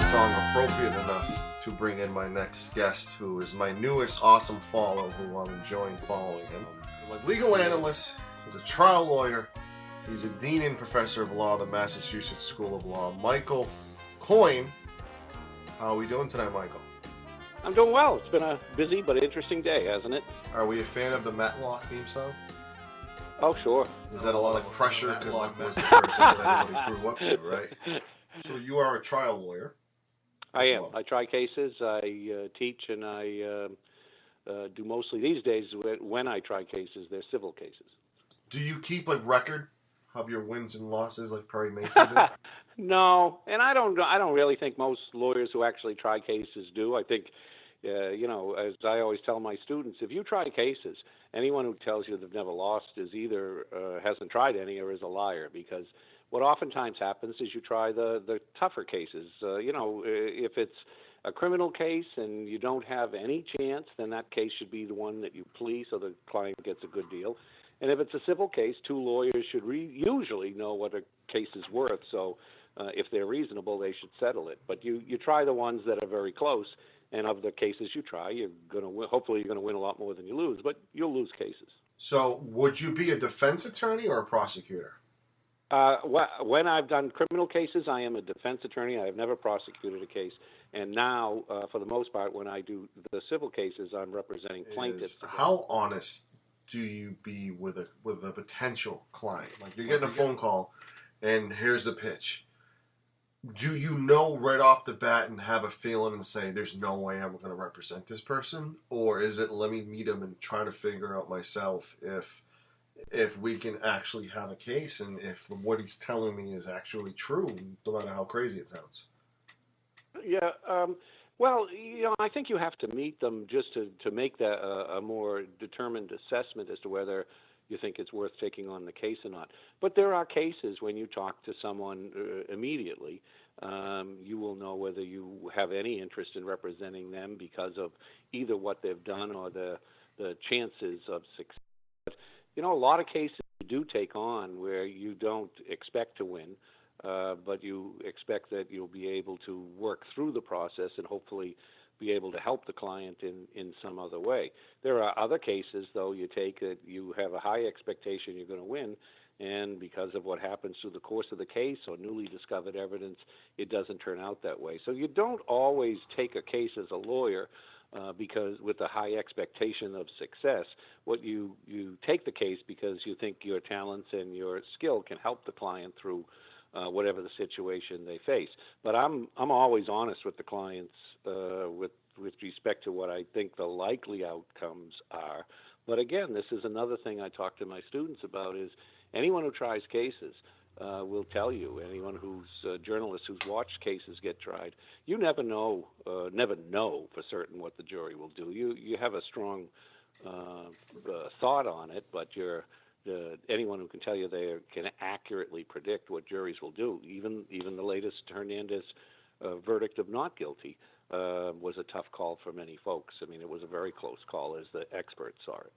song appropriate enough to bring in my next guest, who is my newest awesome follow, who I'm enjoying following him. Like legal analyst, he's a trial lawyer, he's a dean and professor of law at the Massachusetts School of Law, Michael Coyne. How are we doing tonight, Michael? I'm doing well. It's been a busy but interesting day, hasn't it? Are we a fan of the Matlock theme song? Oh, sure. Is that a lot of pressure because Matlock was the person that everybody grew up to, right? So you are a trial lawyer. I am. Well. I try cases, I teach, and I do mostly these days when I try cases, they're civil cases. Do you keep a record of your wins and losses like Perry Mason did? No, and I don't really think most lawyers who actually try cases do. I think, as I always tell my students, if you try cases, anyone who tells you they've never lost is either hasn't tried any or is a liar, because what oftentimes happens is you try the tougher cases. If it's a criminal case and you don't have any chance, then that case should be the one that you plea so the client gets a good deal. And if it's a civil case, two lawyers should usually know what a case is worth. So if they're reasonable, they should settle it. But you try the ones that are very close, and of the cases you try, you're going to win. Hopefully you're going to win a lot more than you lose, but you'll lose cases. So would you be a defense attorney or a prosecutor? When I've done criminal cases, I am a defense attorney. I have never prosecuted a case. And now, for the most part, when I do the civil cases, I'm representing plaintiffs. How honest do you be with a potential client? Like you're getting a phone call, and here's the pitch. Do you know right off the bat and have a feeling and say, there's no way I'm going to represent this person? Or is it, let me meet him and try to figure out myself if we can actually have a case and if what he's telling me is actually true, no matter how crazy it sounds? Yeah, well, I think you have to meet them just to make that a more determined assessment as to whether you think it's worth taking on the case or not. But there are cases when you talk to someone immediately, you will know whether you have any interest in representing them because of either what they've done or the chances of success. But, a lot of cases you do take on where you don't expect to win, but you expect that you'll be able to work through the process and hopefully be able to help the client in some other way. There are other cases, though, you take that you have a high expectation you're going to win, and because of what happens through the course of the case or newly discovered evidence, it doesn't turn out that way. So you don't always take a case as a lawyer because with a high expectation of success. What you take the case because you think your talents and your skill can help the client through whatever the situation they face. But I'm always honest with the clients with respect to what I think the likely outcomes are. But again, this is another thing I talk to my students about is anyone who tries cases will tell you, anyone who's journalist who's watched cases get tried, you never know for certain what the jury will do. You have a strong thought on it, but anyone who can tell you they can accurately predict what juries will do, even the latest Hernandez verdict of not guilty was a tough call for many folks. I mean, it was a very close call as the experts saw it.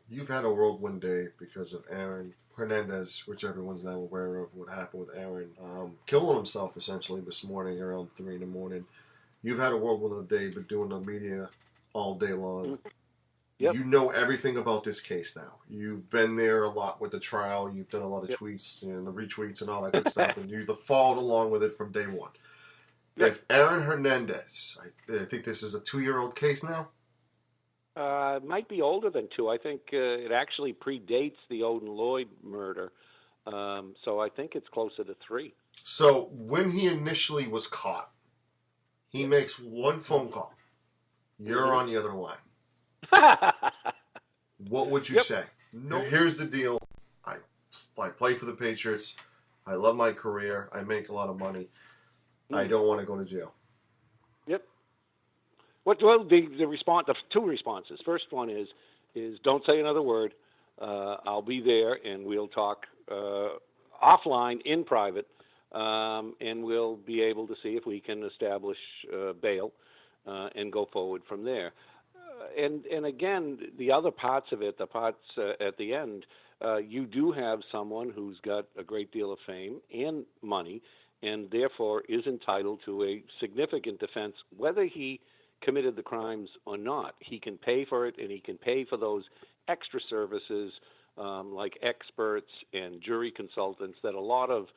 You've had a whirlwind day because of Aaron Hernandez, which everyone's now aware of what happened with Aaron, killing himself essentially this morning around 3 in the morning. You've had a whirlwind day, but doing the media all day long. Yep. You know everything about this case now. You've been there a lot with the trial. You've done a lot of tweets and the retweets and all that good stuff, and you've followed along with it from day one. Yep. If Aaron Hernandez, I think this is a 2-year-old case now? It might be older than 2. I think it actually predates the Odin Lloyd murder, so I think it's closer to 3. So when he initially was caught, he makes one phone call. You're on the other line. What would you say? No. Here's the deal. I play for the Patriots. I love my career. I make a lot of money. I don't want to go to jail. Yep. Well, the response, the 2 responses. First one is don't say another word. I'll be there, and we'll talk offline in private, and we'll be able to see if we can establish bail and go forward from there. And again, the other parts of it, the parts at the end, you do have someone who's got a great deal of fame and money and therefore is entitled to a significant defense, whether he committed the crimes or not. He can pay for it, and he can pay for those extra services like experts and jury consultants that a lot of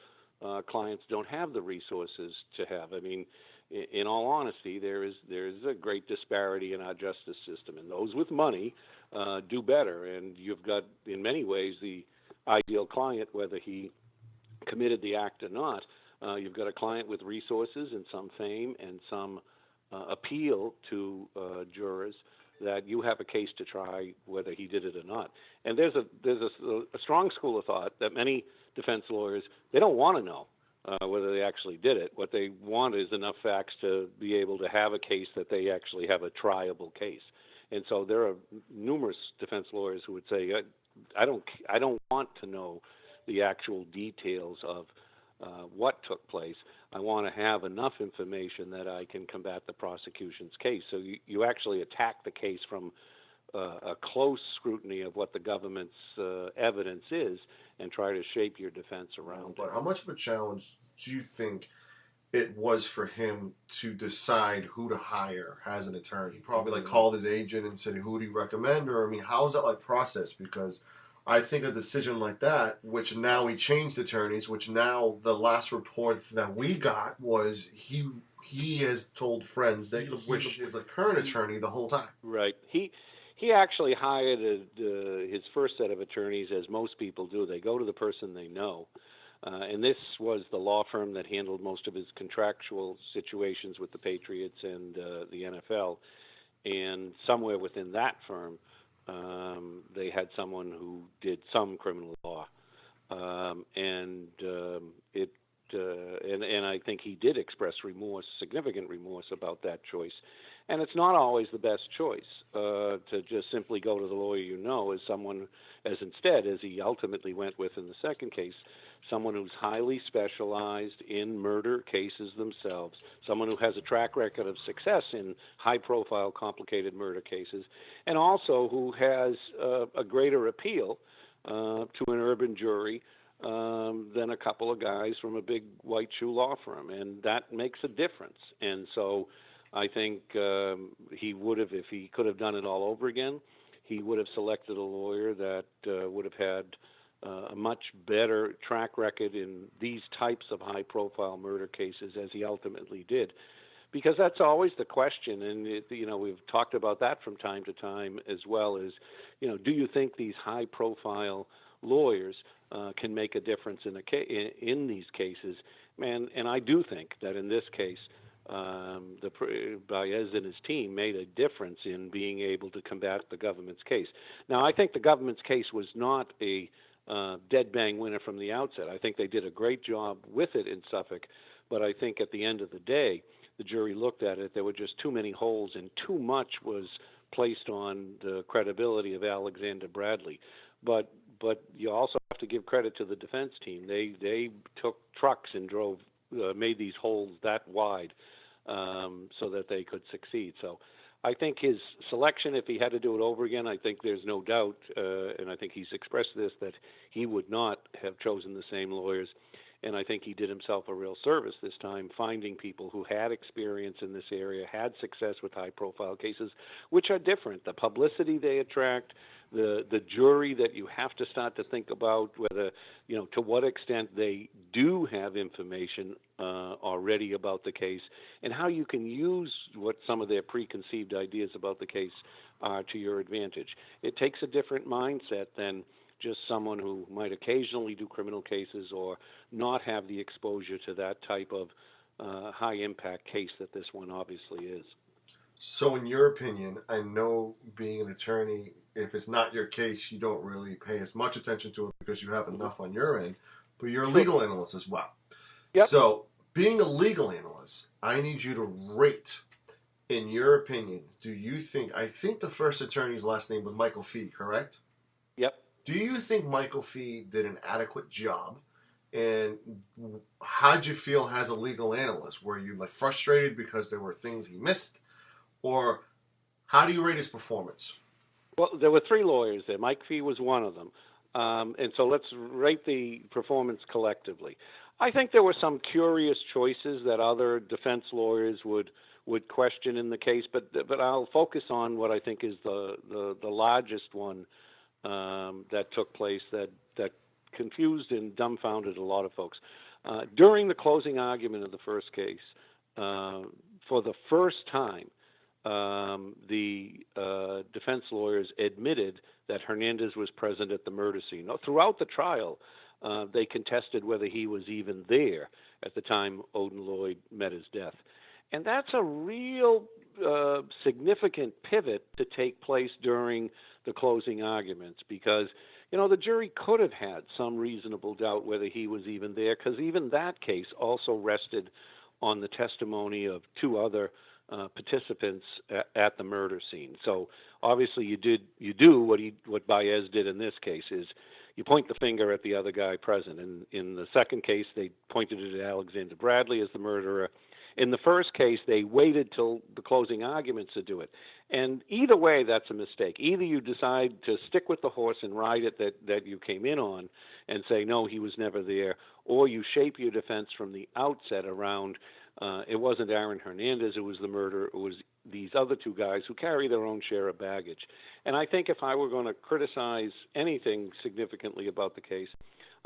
clients don't have the resources to have. I mean, in all honesty, there is a great disparity in our justice system, and those with money do better. And you've got, in many ways, the ideal client, whether he committed the act or not. You've got a client with resources and some fame and some appeal to jurors that you have a case to try whether he did it or not. And there's a strong school of thought that many defense lawyers, they don't want to know whether they actually did it. What they want is enough facts to be able to have a case that they actually have a triable case. And so there are numerous defense lawyers who would say, I don't want to know the actual details of what took place. I want to have enough information that I can combat the prosecution's case. So you actually attack the case from a close scrutiny of what the government's evidence is and try to shape your defense around it. But how much of a challenge do you think it was for him to decide who to hire as an attorney? He probably called his agent and said, who do you recommend? Or, I mean, how is that processed? Because I think a decision like that, which now he changed attorneys, which now the last report that we got was he has told friends that which is a current attorney the whole time. Right. He actually hired his first set of attorneys, as most people do. They go to the person they know. And this was the law firm that handled most of his contractual situations with the Patriots and the NFL. And somewhere within that firm, they had someone who did some criminal law, and I think he did express significant remorse about that choice. And it's not always the best choice to just simply go to the lawyer you know, as instead, as he ultimately went with in the second case, someone who's highly specialized in murder cases themselves, someone who has a track record of success in high-profile, complicated murder cases, and also who has a greater appeal to an urban jury than a couple of guys from a big white shoe law firm, and that makes a difference. And so I think he would have, if he could have done it all over again, he would have selected a lawyer that would have had a much better track record in these types of high-profile murder cases as he ultimately did. Because that's always the question, and we've talked about that from time to time as well, as, do you think these high-profile lawyers can make a difference in these cases? And I do think that in this case, Baez and his team made a difference in being able to combat the government's case. Now, I think the government's case was not a dead bang winner from the outset. I think they did a great job with it in Suffolk, but I think at the end of the day, the jury looked at it. There were just too many holes, and too much was placed on the credibility of Alexander Bradley. But you also have to give credit to the defense team. They took trucks and made these holes that wide so that they could succeed. So I think his selection, if he had to do it over again, I think there's no doubt, and I think he's expressed this, that he would not have chosen the same lawyers. And I think he did himself a real service this time, finding people who had experience in this area, had success with high-profile cases, which are different. The publicity they attract, the jury that you have to start to think about whether, to what extent they do have information already about the case, and how you can use what some of their preconceived ideas about the case are to your advantage. It takes a different mindset than just someone who might occasionally do criminal cases or not have the exposure to that type of high-impact case that this one obviously is. So in your opinion, I know being an attorney, if it's not your case, you don't really pay as much attention to it because you have enough on your end, but you're a legal analyst as well. Yep. So being a legal analyst, I need you to rate, in your opinion, I think the first attorney's last name was Michael Fee, correct? Yep. Do you think Michael Fee did an adequate job? And how'd you feel as a legal analyst? Were you frustrated because there were things he missed? Or how do you rate his performance? Well, there were three lawyers there. Mike Fee was one of them. And so let's rate the performance collectively. I think there were some curious choices that other defense lawyers would question in the case, but I'll focus on what I think is the largest one that took place that confused and dumbfounded a lot of folks. During the closing argument of the first case, for the first time, the defense lawyers admitted that Hernandez was present at the murder scene. Now, throughout the trial, they contested whether he was even there at the time Odin Lloyd met his death. And that's a real significant pivot to take place during the closing arguments because, the jury could have had some reasonable doubt whether he was even there because even that case also rested on the testimony of two other participants at the murder scene. So obviously you do what Baez did in this case is you point the finger at the other guy present. And in the second case, they pointed it at Alexander Bradley as the murderer. In the first case, they waited till the closing arguments to do it. And either way, that's a mistake. Either you decide to stick with the horse and ride it that you came in on and say, no, he was never there, or you shape your defense from the outset around it wasn't Aaron Hernandez who was the murderer, it was these other two guys who carry their own share of baggage. And I think if I were going to criticize anything significantly about the case,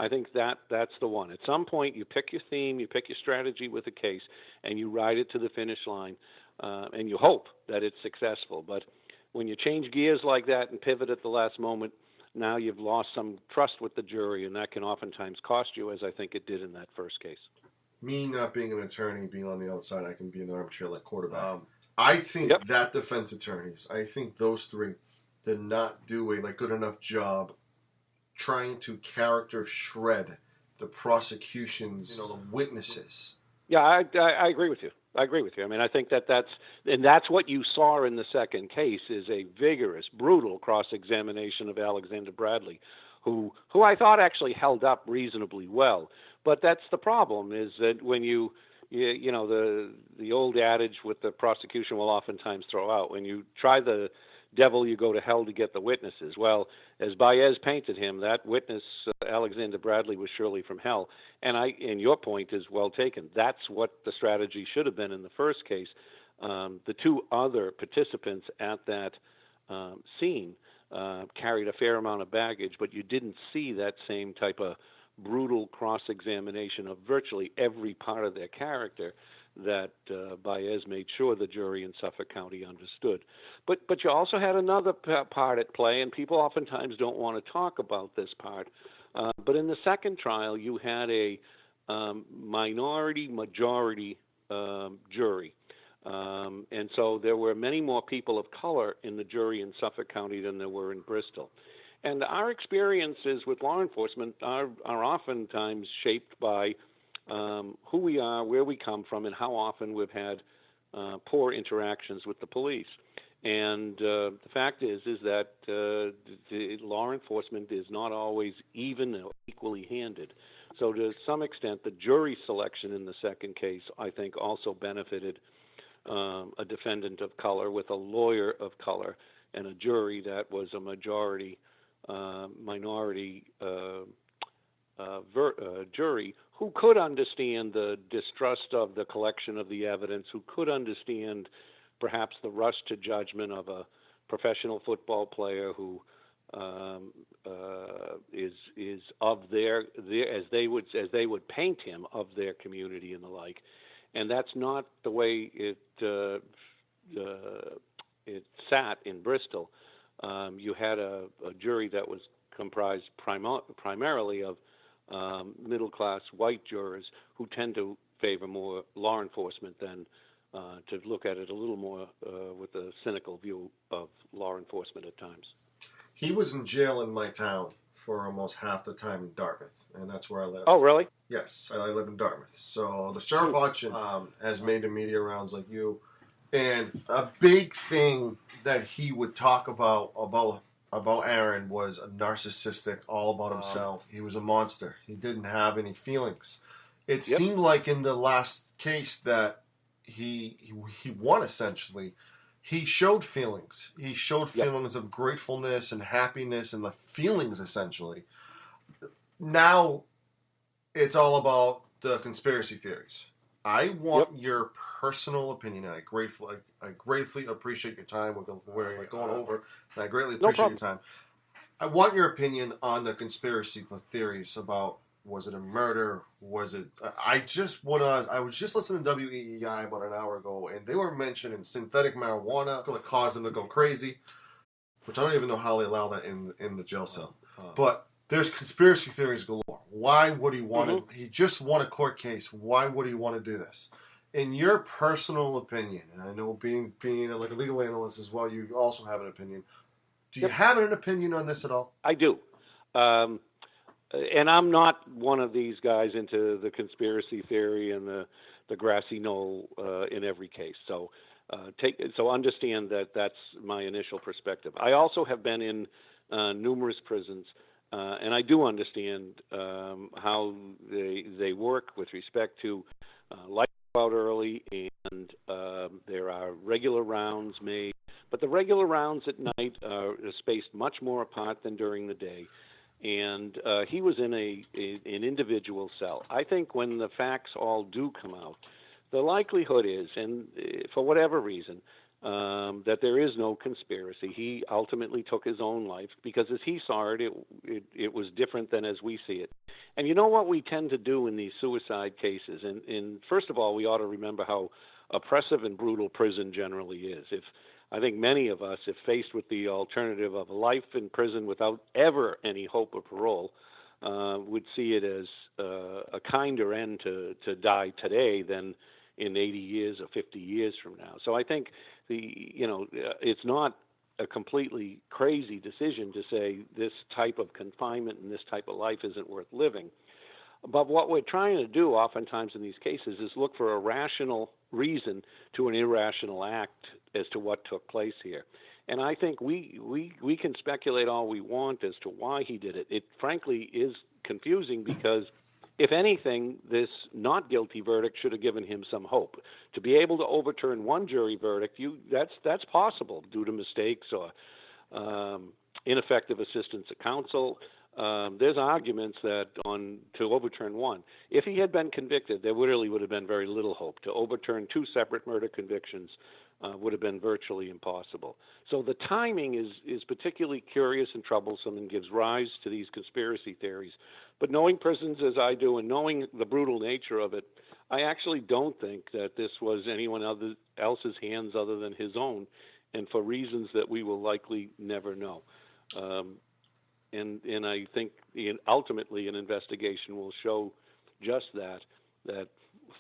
I think that's the one. At some point, you pick your theme, you pick your strategy with the case, and you ride it to the finish line, and you hope that it's successful. But when you change gears like that and pivot at the last moment, now you've lost some trust with the jury, and that can oftentimes cost you, as I think it did in that first case. Me not being an attorney, being on the outside, I can be an armchair like quarterback. I think that defense attorneys, I think those three did not do a good enough job trying to character shred the prosecution's, the witnesses. Yeah, I agree with you. I mean, I think that's what you saw in the second case is a vigorous, brutal cross-examination of Alexander Bradley, who I thought actually held up reasonably well. But that's the problem is that when the old adage with the prosecution will oftentimes throw out, when you try the devil, you go to hell to get the witnesses. Well, as Baez painted him, that witness, Alexander Bradley, was surely from hell. And your point is well taken. That's what the strategy should have been in the first case. The two other participants at that scene carried a fair amount of baggage, but you didn't see that same type of brutal cross-examination of virtually every part of their character that Baez made sure the jury in Suffolk County understood. But you also had another part at play, and people oftentimes don't want to talk about this part. But in the second trial, you had a minority-majority jury. And so there were many more people of color in the jury in Suffolk County than there were in Bristol. And our experiences with law enforcement are oftentimes shaped by who we are, where we come from, and how often we've had poor interactions with the police. And the fact is that the law enforcement is not always even or equally handed. So to some extent, the jury selection in the second case, I think, also benefited a defendant of color with a lawyer of color and a jury that was a minority jury who could understand the distrust of the collection of the evidence, who could understand perhaps the rush to judgment of a professional football player who is of their as they would paint him, of their community and the like. And that's not the way it sat in Bristol. You had a jury that was comprised primarily of middle-class white jurors who tend to favor more law enforcement than to look at it a little more with a cynical view of law enforcement at times. He was in jail in my town for almost half the time in Dartmouth, and that's where I live. Oh, really? Yes, I live in Dartmouth. So the Sheriff Hutchin has made the media rounds like you, and a big thing that he would talk about Aaron was a narcissistic, all about himself. He was a monster. He didn't have any feelings. It seemed like in the last case that he won, essentially. He showed feelings. He showed feelings of gratefulness and happiness and the feelings, essentially. now it's all about the conspiracy theories. I Yep. want your personal opinion, and I gratefully appreciate your time. We're going over, and I greatly No appreciate your problem. time. I want your opinion on the conspiracy theories about, was it a murder? Was it? I was just listening to WEEI about an hour ago, and they were mentioning synthetic marijuana going to cause them to go crazy, which I don't even know how they allow that in the jail cell. But there's conspiracy theories galore. Why would he want Mm-hmm. to? He just won a court case. Why would he want to do this? In your personal opinion, and I know being like a legal analyst as well, you also have an opinion. Do you Yep. have an opinion on this at all? I do. Um, and I'm not one of these guys into the conspiracy theory and the grassy knoll in every case. So understand that that's my initial perspective. I also have been in numerous prisons, and I do understand how they work with respect to lights out early, and there are regular rounds made. But the regular rounds at night are spaced much more apart than during the day, and he was in an individual cell. I think when the facts all do come out, the likelihood is, and for whatever reason, that there is no conspiracy. He ultimately took his own life because, as he saw it, it was different than as we see it. And you know what we tend to do in these suicide cases? And first of all, we ought to remember how oppressive and brutal prison generally is. I think many of us, if faced with the alternative of a life in prison without ever any hope of parole, would see it as a kinder end to die today than in 80 years or 50 years from now. So I think it's not a completely crazy decision to say this type of confinement and this type of life isn't worth living. But what we're trying to do oftentimes in these cases is look for a rational reason to an irrational act as to what took place here. And I think we can speculate all we want as to why he did it. It frankly is confusing because, if anything, this not guilty verdict should have given him some hope. To be able to overturn one jury verdict, that's possible due to mistakes or ineffective assistance of counsel. There's arguments that to overturn one. If he had been convicted, there really would have been very little hope. To overturn two separate murder convictions would have been virtually impossible. So the timing is particularly curious and troublesome and gives rise to these conspiracy theories. But knowing prisons as I do and knowing the brutal nature of it, I actually don't think that this was anyone else's hands other than his own, and for reasons that we will likely never know. And I think ultimately an investigation will show just that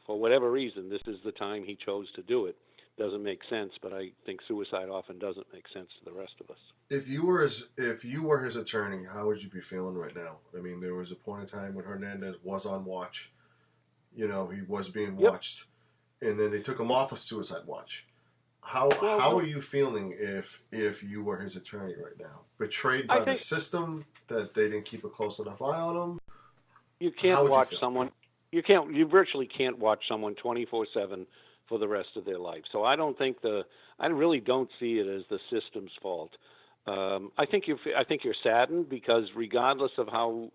for whatever reason, this is the time he chose to do it. Doesn't make sense, but I think suicide often doesn't make sense to the rest of us. If you were his attorney, how would you be feeling right now? I mean, there was a point in time when Hernandez was on watch. He was being Yep. watched, and then they took him off of suicide watch. How are you feeling if you were his attorney right now? Betrayed by the system that they didn't keep a close enough eye on him? You can't watch someone. You virtually can't watch someone 24/7 for the rest of their life. So I really don't see it as the system's fault. I think you're saddened because regardless of how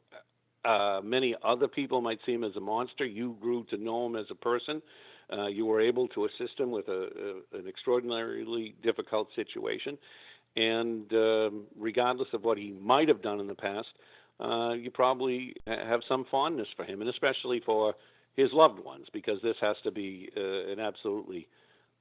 many other people might see him as a monster, you grew to know him as a person. You were able to assist him with an extraordinarily difficult situation, and regardless of what he might have done in the past, you probably have some fondness for him, and especially for his loved ones, because this has to be an absolutely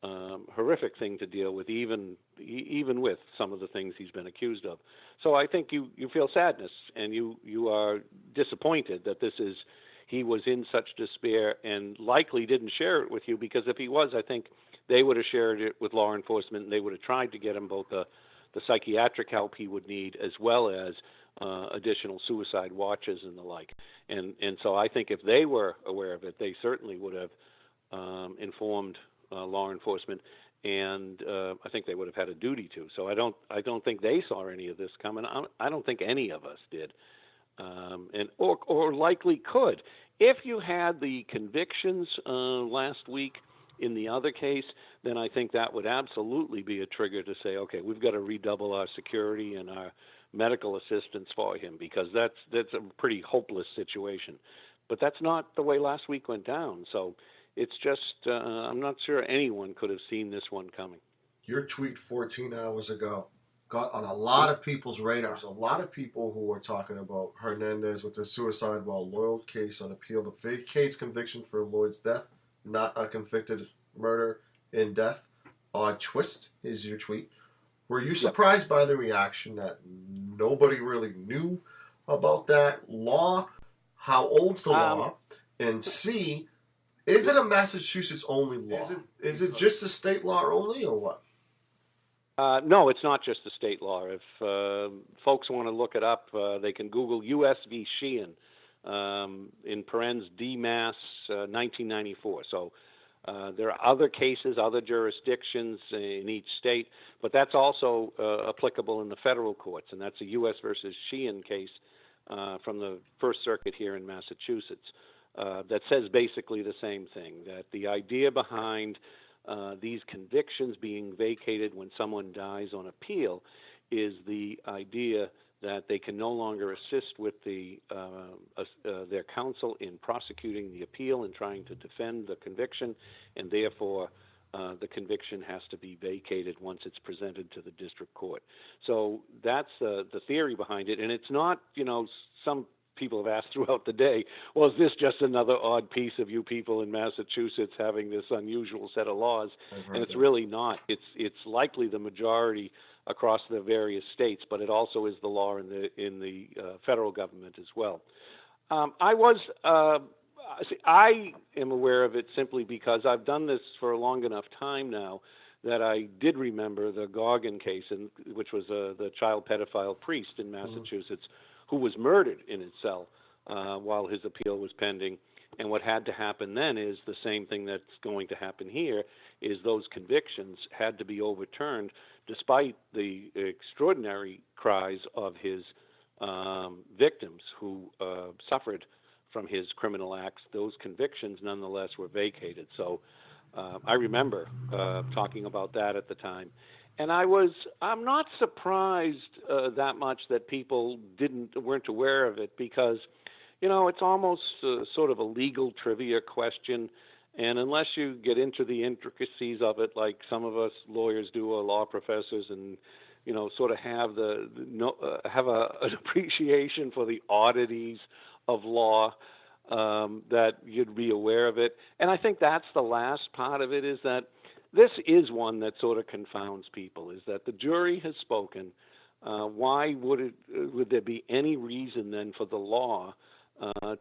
horrific thing to deal with, even with some of the things he's been accused of. So I think you feel sadness, and you are disappointed that he was in such despair and likely didn't share it with you, because if he was, I think they would have shared it with law enforcement, and they would have tried to get him both the psychiatric help he would need as well as additional suicide watches and the like. And so I think if they were aware of it, they certainly would have informed law enforcement, and I think they would have had a duty to. So I don't think they saw any of this coming. I don't think any of us did, or likely could. If you had the convictions last week in the other case, then I think that would absolutely be a trigger to say, okay, we've got to redouble our security and our medical assistance for him, because that's a pretty hopeless situation. But that's not the way last week went down. So it's just I'm not sure anyone could have seen this one coming. Your tweet 14 hours ago got on a lot of people's radars. A lot of people who were talking about Hernandez with the suicide while Lloyd case on appeal, the fake case conviction for Lloyd's death, not a convicted murder in death. Odd twist is your tweet. Were you surprised by the reaction that nobody really knew about that law? How old's the law? And C, is it a Massachusetts only law? Is it just a state law only, or what? No, it's not just a state law. If folks want to look it up, they can Google U.S. v. Sheehan, in parens D-Mass 1994. So there are other cases, other jurisdictions in each state, but that's also applicable in the federal courts, and that's a U.S. versus Sheehan case from the First Circuit here in Massachusetts that says basically the same thing, that the idea behind these convictions being vacated when someone dies on appeal is the idea that they can no longer assist with their counsel in prosecuting the appeal and trying to defend the conviction, and therefore the conviction has to be vacated once it's presented to the district court. So that's the theory behind it, and it's not, some people have asked throughout the day, well, is this just another odd piece of you people in Massachusetts having this unusual set of laws? And it's really not. It's likely the majority across the various states, but it also is the law in the federal government as well. I am aware of it simply because I've done this for a long enough time now that I did remember the Goggin case, which was the child pedophile priest in Massachusetts who was murdered in his cell while his appeal was pending. And what had to happen then is the same thing that's going to happen here, is those convictions had to be overturned despite the extraordinary cries of his victims who suffered from his criminal acts. Those convictions nonetheless were vacated. So I remember talking about that at the time. And I'm not surprised that much that people weren't aware of it, because, it's almost sort of a legal trivia question. And unless you get into the intricacies of it, like some of us lawyers do, or law professors, and sort of have an appreciation for the oddities of law, that you'd be aware of it. And I think that's the last part of it, is that this is one that sort of confounds people, is that the jury has spoken. Why would there be any reason then for the law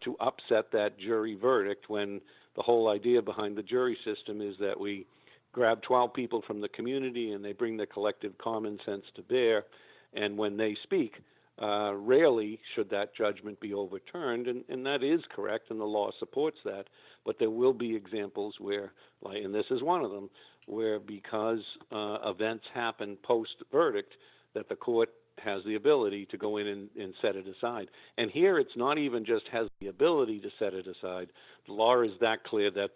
to upset that jury verdict, when the whole idea behind the jury system is that we grab 12 people from the community and they bring their collective common sense to bear, and when they speak, rarely should that judgment be overturned, and that is correct, and the law supports that. But there will be examples where, and this is one of them, where because events happen post-verdict, that the court has the ability to go in and set it aside. And here it's not even just has the ability to set it aside. The law is that clear that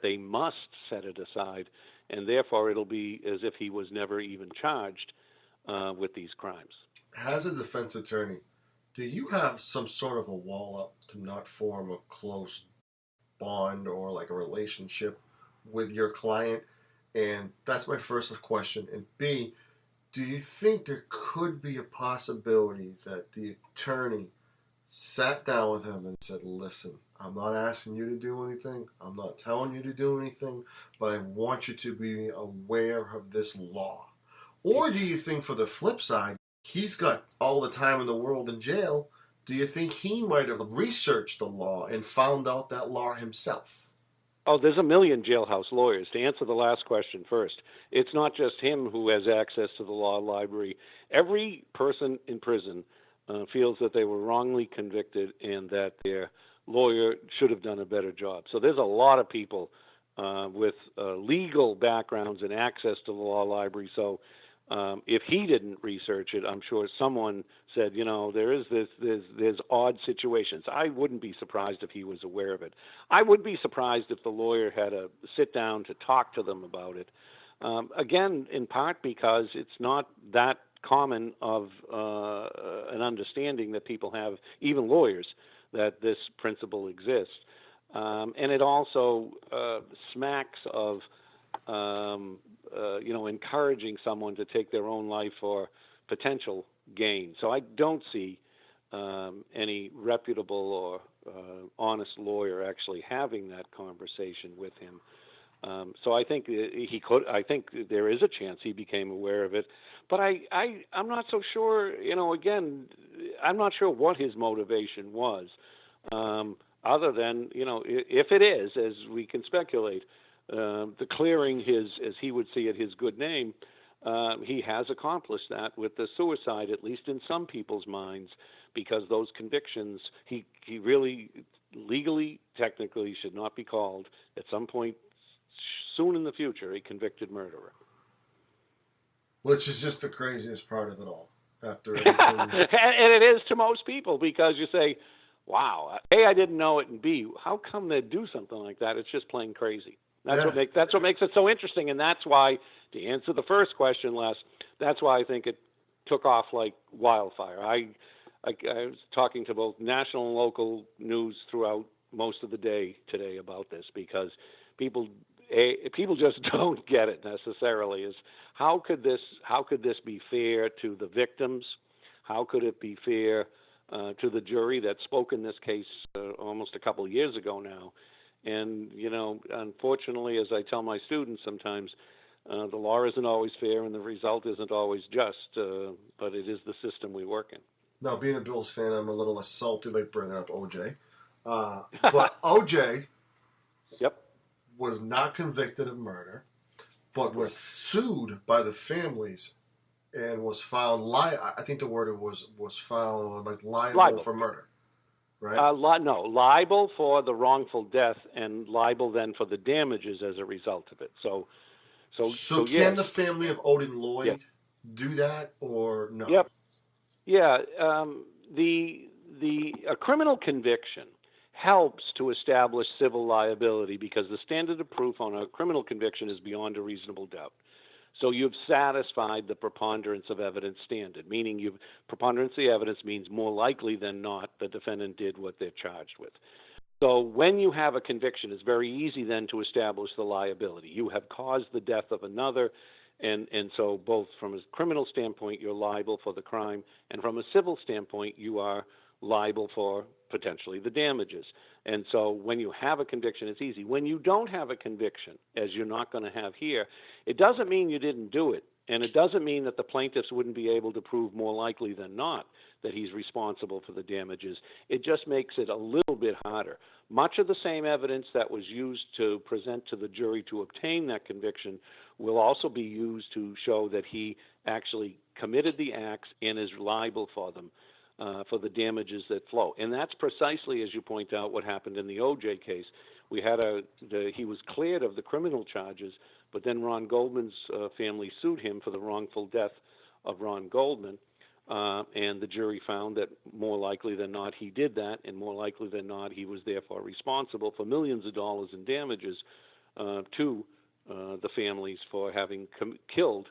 they must set it aside, and therefore it'll be as if he was never even charged with these crimes. As a defense attorney, do you have some sort of a wall up to not form a close bond or like a relationship with your client? And that's my first question. And B, do you think there could be a possibility that the attorney sat down with him and said, listen, I'm not asking you to do anything, I'm not telling you to do anything, but I want you to be aware of this law? Or do you think, for the flip side, he's got all the time in the world in jail, do you think he might have researched the law and found out that law himself? Oh, there's a million jailhouse lawyers. To answer the last question first, it's not just him who has access to the law library. Every person in prison feels that they were wrongly convicted and that their lawyer should have done a better job. So there's a lot of people with legal backgrounds and access to the law library. So if he didn't research it, I'm sure someone said, there's odd situations. I wouldn't be surprised if he was aware of it. I would be surprised if the lawyer had to sit down to talk to them about it. Again, in part because it's not that common of an understanding that people have, even lawyers, that this principle exists. And it also smacks of encouraging someone to take their own life for potential gain. So I don't see any reputable or honest lawyer actually having that conversation with him. So I think he could. I think there is a chance he became aware of it, but I'm not so sure. Again, I'm not sure what his motivation was, other than if it is, as we can speculate, declaring his, as he would see it, his good name. He has accomplished that with the suicide, at least in some people's minds, because those convictions, he really legally, technically should not be called at some point soon in the future a convicted murderer. Which is just the craziest part of it all. After everything. And it is to most people, because you say, wow, A, I didn't know it, and B, how come they do something like that? It's just plain crazy. That's what makes it so interesting, and that's why, to answer the first question, Les, that's why I think it took off like wildfire. I was talking to both national and local news throughout most of the day today about this, because people just don't get it necessarily. Is how could this be fair to the victims? How could it be fair to the jury that spoke in this case almost a couple of years ago now? And unfortunately, as I tell my students sometimes, the law isn't always fair and the result isn't always just, but it is the system we work in. Now, being a Bills fan, I'm a little salty they bring up OJ. But OJ was not convicted of murder, but was sued by the families and was found I think the word was found like liable for murder. Right? No, liable for the wrongful death and liable then for the damages as a result of it. So can yes. the family of Odin Lloyd do that or no? Yep. Yeah. A criminal conviction helps to establish civil liability, because the standard of proof on a criminal conviction is beyond a reasonable doubt. So you've satisfied the preponderance of evidence standard, meaning preponderance of the evidence means more likely than not the defendant did what they're charged with. So when you have a conviction, it's very easy then to establish the liability. You have caused the death of another, and so both from a criminal standpoint, you're liable for the crime, and from a civil standpoint, you are liable for potentially the damages. And so when you have a conviction, it's easy. When you don't have a conviction, as you're not going to have here, it doesn't mean you didn't do it, and it doesn't mean that the plaintiffs wouldn't be able to prove more likely than not that he's responsible for the damages. It just makes it a little bit harder. Much of the same evidence that was used to present to the jury to obtain that conviction will also be used to show that he actually committed the acts and is liable for them, for the damages that flow. And that's precisely, as you point out, what happened in the OJ case. We had he was cleared of the criminal charges, but then Ron Goldman's family sued him for the wrongful death of Ron Goldman. And the jury found that more likely than not he did that, and more likely than not he was therefore responsible for millions of dollars in damages to the families for having killed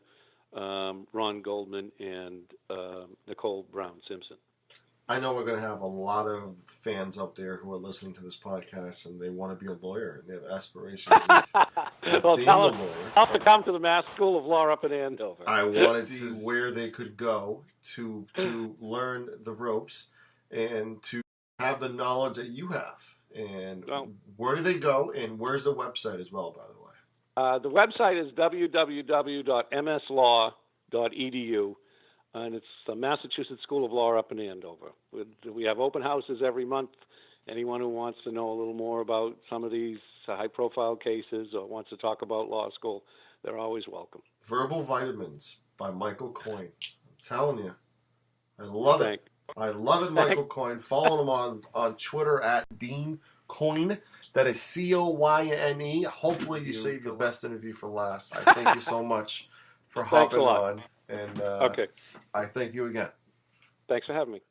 Ron Goldman and Nicole Brown Simpson. I know we're going to have a lot of fans out there who are listening to this podcast, and they want to be a lawyer, and they have aspirations of being a lawyer. I'll have to come to the Mass School of Law up in Andover. I wanted to where they could go to learn the ropes and to have the knowledge that you have. And where do they go, and where's the website as well, by the way? The website is www.mslaw.edu. And it's the Massachusetts School of Law up in Andover. We have open houses every month. Anyone who wants to know a little more about some of these high-profile cases or wants to talk about law school, they're always welcome. Verbal Vitamins by Michael Coyne. I'm telling you, I love it. I love it, Michael Coyne. Follow him on Twitter at Dean Coyne. That is Coyne. Hopefully you saved the best interview for last. I thank you so much for hopping on. And I thank you again. Thanks for having me.